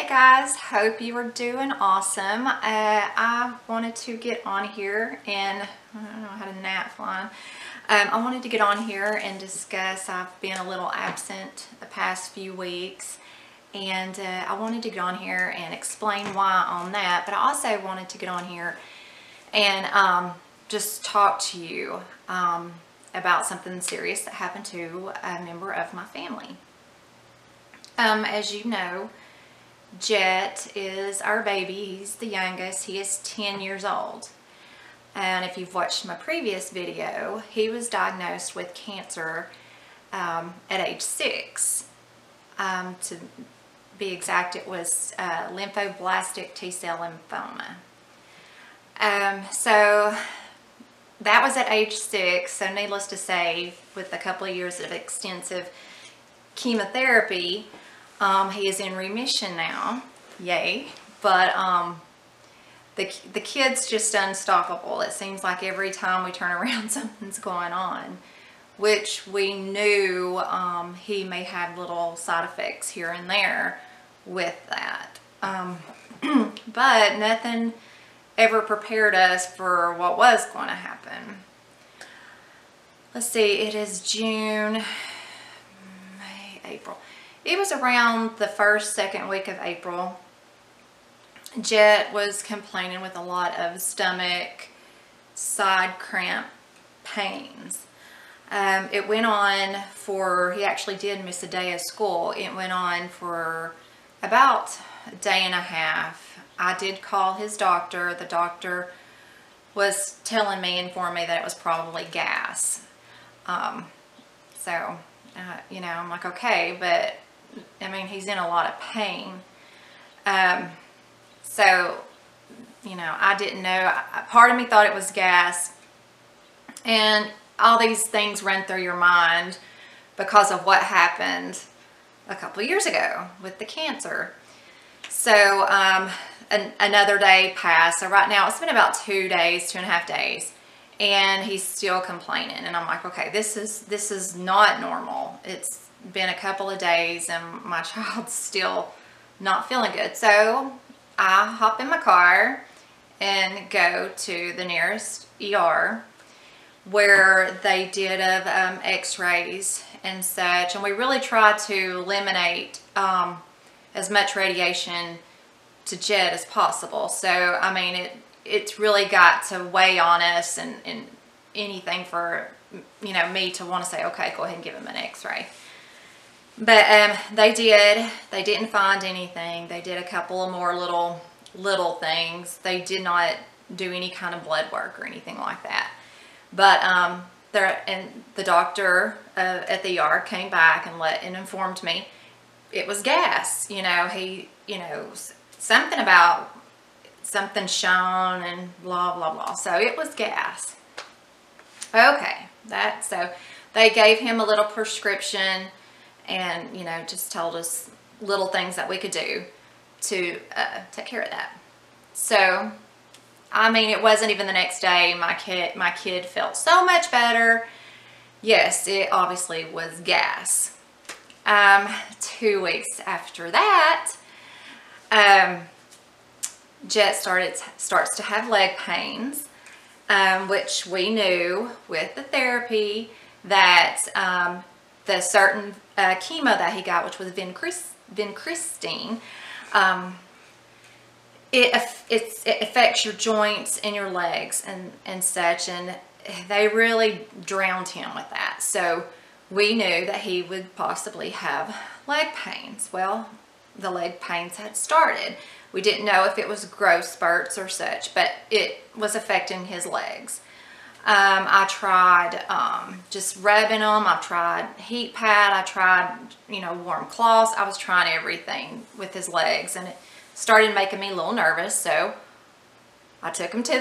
guys, hope you are doing awesome. I wanted to get on here and I don't know, I had a gnat flying. I wanted to get on here and discuss. I've been a little absent the past few weeks, and I wanted to get on here and explain why on that, but I also wanted to get on here and just talk to you about something serious that happened to a member of my family. As you know, Jett is our baby. He's the youngest. He is 10 years old. And if you've watched my previous video, he was diagnosed with cancer at age 6. To be exact, it was lymphoblastic T-cell lymphoma. So that was at age 6. So needless to say, with a couple of years of extensive chemotherapy, he is in remission now, yay, but the kid's just unstoppable. It seems like every time we turn around something's going on, which we knew he may have little side effects here and there with that, but nothing ever prepared us for what was going to happen. Let's see, it is June, May, April. It was around the first, second week of April. Jett was complaining with a lot of stomach, side cramp pains. It went on for, he actually did miss a day of school. It went on for about a day and a half. I did call his doctor. The doctor was telling me, informed me that it was probably gas. You know, I'm like, okay, but I mean, he's in a lot of pain. So, you know, I didn't know. Part of me thought it was gas. And all these things run through your mind because of what happened a couple of years ago with the cancer. So, another day passed. So right now it's been about 2 days, 2.5 days. And he's still complaining. And I'm like, okay, this is not normal. It's been a couple of days and my child's still not feeling good. So I hop in my car and go to the nearest ER where they did x-rays and such. And we really tried to eliminate as much radiation to Jett as possible. So, I mean, it's really got to weigh on us and anything for, you know, me to want to say, okay, go ahead and give him an x-ray. But they didn't find anything. They did a couple of more little things. They did not do any kind of blood work or anything like that. But the doctor at the ER came back and informed me it was gas. You know, something about something shown and blah blah blah. So it was gas. Okay, so they gave him a little prescription. And, you know, just told us little things that we could do to take care of that. So, I mean, it wasn't even the next day. My kid felt so much better. Yes, it obviously was gas. 2 weeks after that, Jett starts to have leg pains, which we knew with the therapy that the certain chemo that he got, which was vincristine, it affects your joints and your legs and such, and they really drowned him with that. So we knew that he would possibly have leg pains. Well, the leg pains had started. We didn't know if it was growth spurts or such, but it was affecting his legs. I tried just rubbing them. I tried heat pad. I tried, you know, warm cloths. I was trying everything with his legs, and it started making me a little nervous. So I took him to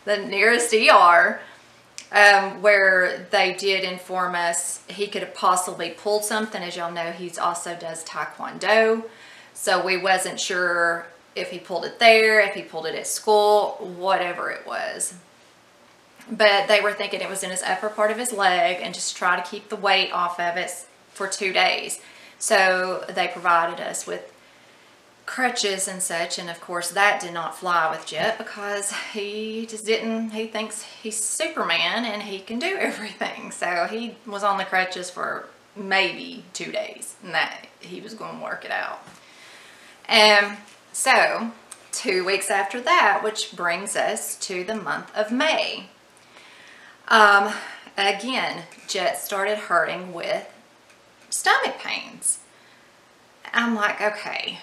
the nearest ER, where they did inform us he could have possibly pulled something. As y'all know, he also does Taekwondo. So we wasn't sure if he pulled it there, if he pulled it at school, whatever it was. But they were thinking it was in his upper part of his leg, and just try to keep the weight off of it for 2 days. So they provided us with crutches and such, and of course that did not fly with Jett because he just didn't, he thinks he's Superman and he can do everything. So he was on the crutches for maybe 2 days, and that he was going to work it out. So 2 weeks after that, which brings us to the month of May, again, Jett started hurting with stomach pains. I'm like, okay,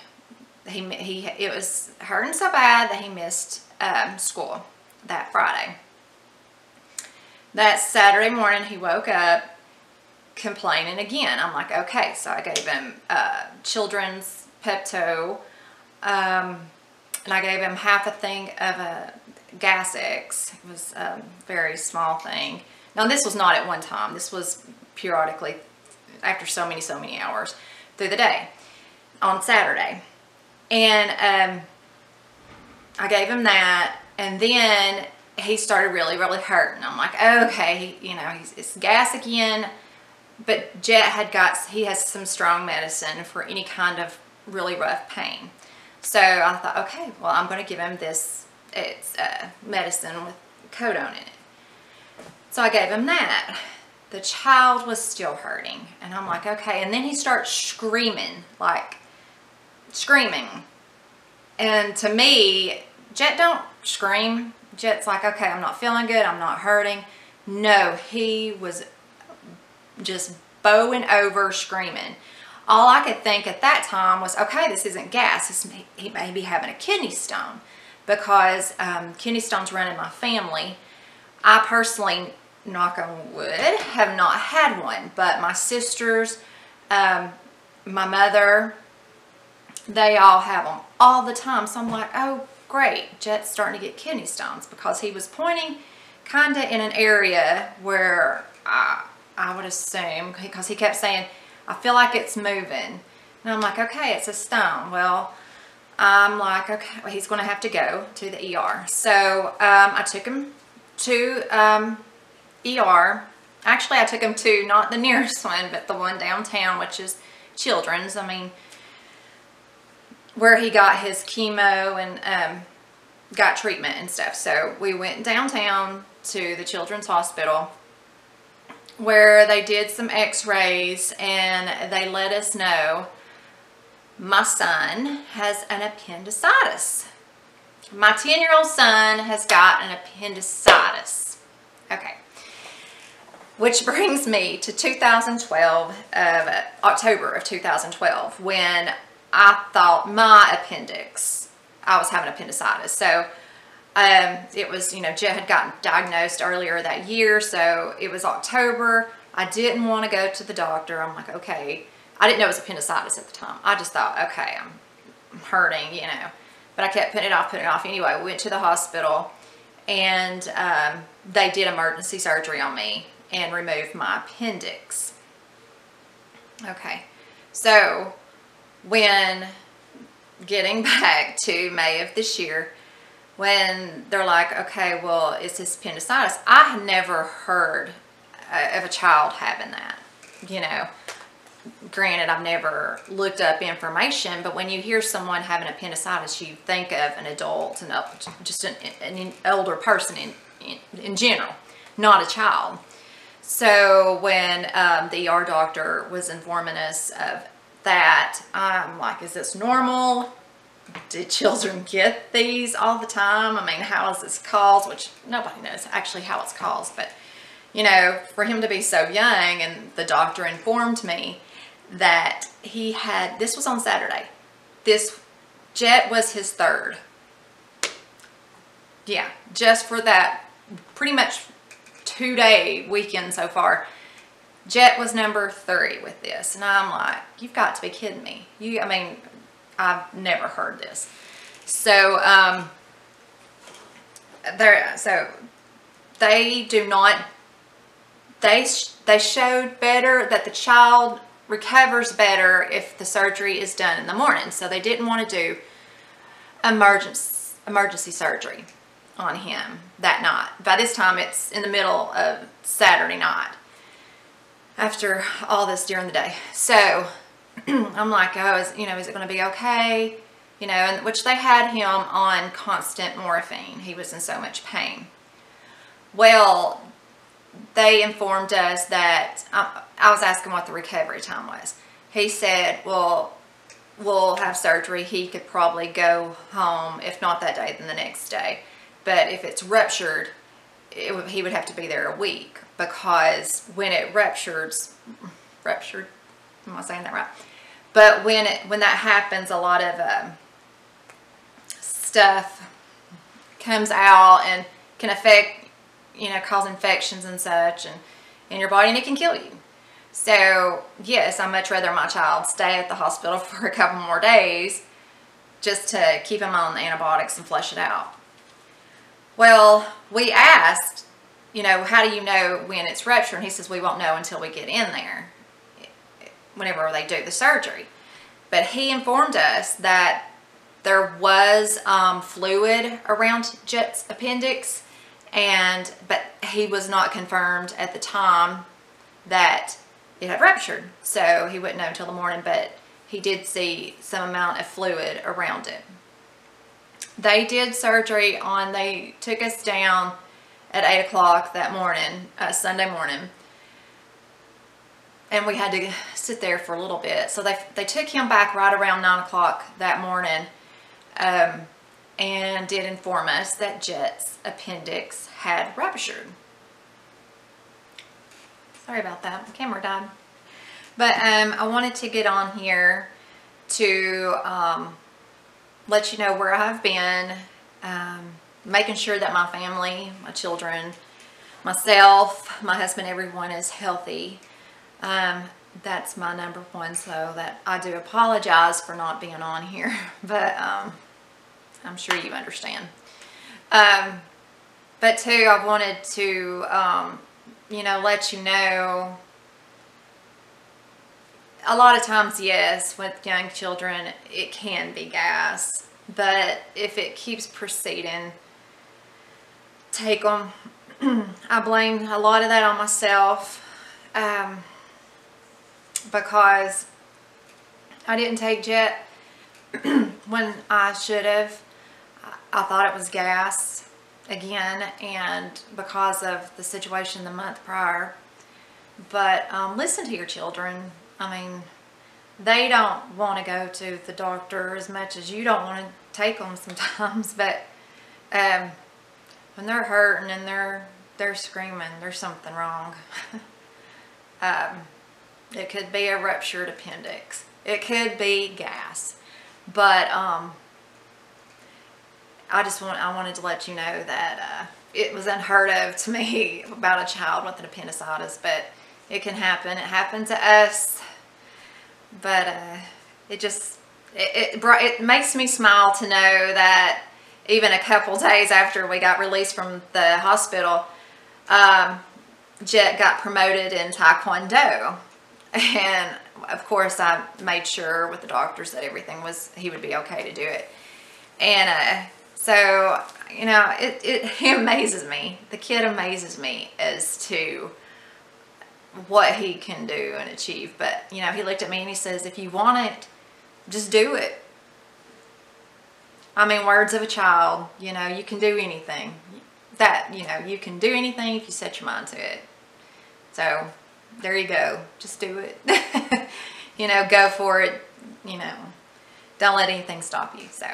it was hurting so bad that he missed school that Friday. That Saturday morning, he woke up complaining again. I'm like, okay, so I gave him children's Pepto, and I gave him half a thing of a Gas X. It was a very small thing. Now, this was not at one time. This was periodically after so many hours through the day on Saturday. And I gave him that, and then he started really hurting. I'm like, okay, you know, it's gas again. But Jett he has some strong medicine for any kind of really rough pain. So I thought, okay, well, I'm going to give him this. It's medicine with codone in it. So I gave him that. The child was still hurting, and I'm like, okay. And then he starts screaming, like screaming. And to me, Jett don't scream. Jett's like, okay, I'm not feeling good, I'm not hurting. No, he was just bowing over screaming. All I could think at that time was, okay, this isn't gas. He may be having a kidney stone, because kidney stones run in my family. I personally, knock on wood, have not had one, but my sisters, my mother, they all have them all the time. So I'm like, oh, great, Jett's starting to get kidney stones, because he was pointing kind of in an area where I would assume, because he kept saying, I feel like it's moving. And I'm like, okay, it's a stone. Well, I'm like, okay, well, he's going to have to go to the ER. So I took him to ER. Actually, I took him to not the nearest one, but the one downtown, which is Children's. I mean, where he got his chemo and got treatment and stuff. So we went downtown to the Children's Hospital, where they did some x-rays, and they let us know my son has an appendicitis. My 10-year-old son has got an appendicitis. Okay. Which brings me to 2012, October of 2012, when I thought my appendix, I was having appendicitis. So it was, you know, Jett had gotten diagnosed earlier that year, so it was October. I didn't want to go to the doctor. I'm like, okay. I didn't know it was appendicitis at the time. I just thought, okay, I'm hurting, you know. But I kept putting it off. Anyway, we went to the hospital, and they did emergency surgery on me and removed my appendix. Okay, so when getting back to May of this year, when they're like, okay, well, it's this appendicitis, I had never heard of a child having that, you know. Granted, I've never looked up information, but when you hear someone having appendicitis, you think of an adult and just an older person in general, not a child. So when the ER doctor was informing us of that, I'm like, is this normal? Do children get these all the time? I mean, how is this caused? Which nobody knows actually how it's caused, but you know, for him to be so young, and the doctor informed me that he had, this was on Saturday, Jett was his third. Yeah, just for that pretty much 2-day weekend so far, Jett was number 3 with this. And I'm like, you've got to be kidding me. I mean, I've never heard this. So, they do not, they showed better that the child recovers better if the surgery is done in the morning. So they didn't want to do emergency surgery on him that night. By this time, it's in the middle of Saturday night after all this during the day. So I'm like, oh, is it going to be okay? you know, and which they had him on constant morphine. He was in so much pain. Well, they informed us that, I was asking what the recovery time was. He said, well, we'll have surgery. He could probably go home, if not that day, then the next day. But if it's ruptured, he would have to be there a week, because when it ruptured, am I saying that right? But when that happens, a lot of stuff comes out and can affect, you know, cause infections and such and in your body, and it can kill you. So yes, I'd much rather my child stay at the hospital for a couple more days just to keep him on the antibiotics and flush it out. Well, we asked, you know, how do you know when it's ruptured? And he says, we won't know until we get in there, whenever they do the surgery. But he informed us that there was fluid around Jett's appendix, but he was not confirmed at the time that it had ruptured, so he wouldn't know until the morning, but he did see some amount of fluid around it. They did surgery they took us down at 8 o'clock that morning, Sunday morning, and we had to sit there for a little bit. So they took him back right around 9 o'clock that morning, and did inform us that Jett's appendix had ruptured. Sorry about that, the camera died. But I wanted to get on here to let you know where I've been, making sure that my family, my children, myself, my husband, everyone is healthy. That's my number one, so that I do apologize for not being on here, but I'm sure you understand. But too, I wanted to, you know, let you know, a lot of times, yes, with young children, it can be gas, but if it keeps proceeding, take them. I blame a lot of that on myself, because I didn't take Jett when I should have. I thought it was gas again, and because of the situation the month prior. But listen to your children. I mean, they don't want to go to the doctor as much as you don't want to take them sometimes, but when they're hurting and they're screaming, there's something wrong. It could be a ruptured appendix. It could be gas. But I wanted to let you know that it was unheard of to me about a child with an appendicitis, but it can happen. It happened to us. But it makes me smile to know that even a couple days after we got released from the hospital, Jett got promoted in Taekwondo. And of course I made sure with the doctors that he would be okay to do it. And so, you know, he amazes me. The kid amazes me as to what he can do and achieve. But, you know, he looked at me and he says, if you want it, just do it. I mean, words of a child, you know, you can do anything. You know, you can do anything if you set your mind to it. So, there you go. Just do it. You know, go for it. You know, don't let anything stop you. So,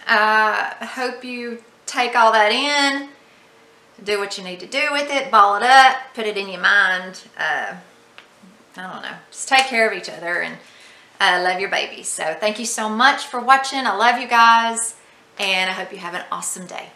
I hope you take all that in. Do what you need to do with it. Ball it up. Put it in your mind. I don't know. Just take care of each other and love your babies. So, thank you so much for watching. I love you guys. And I hope you have an awesome day.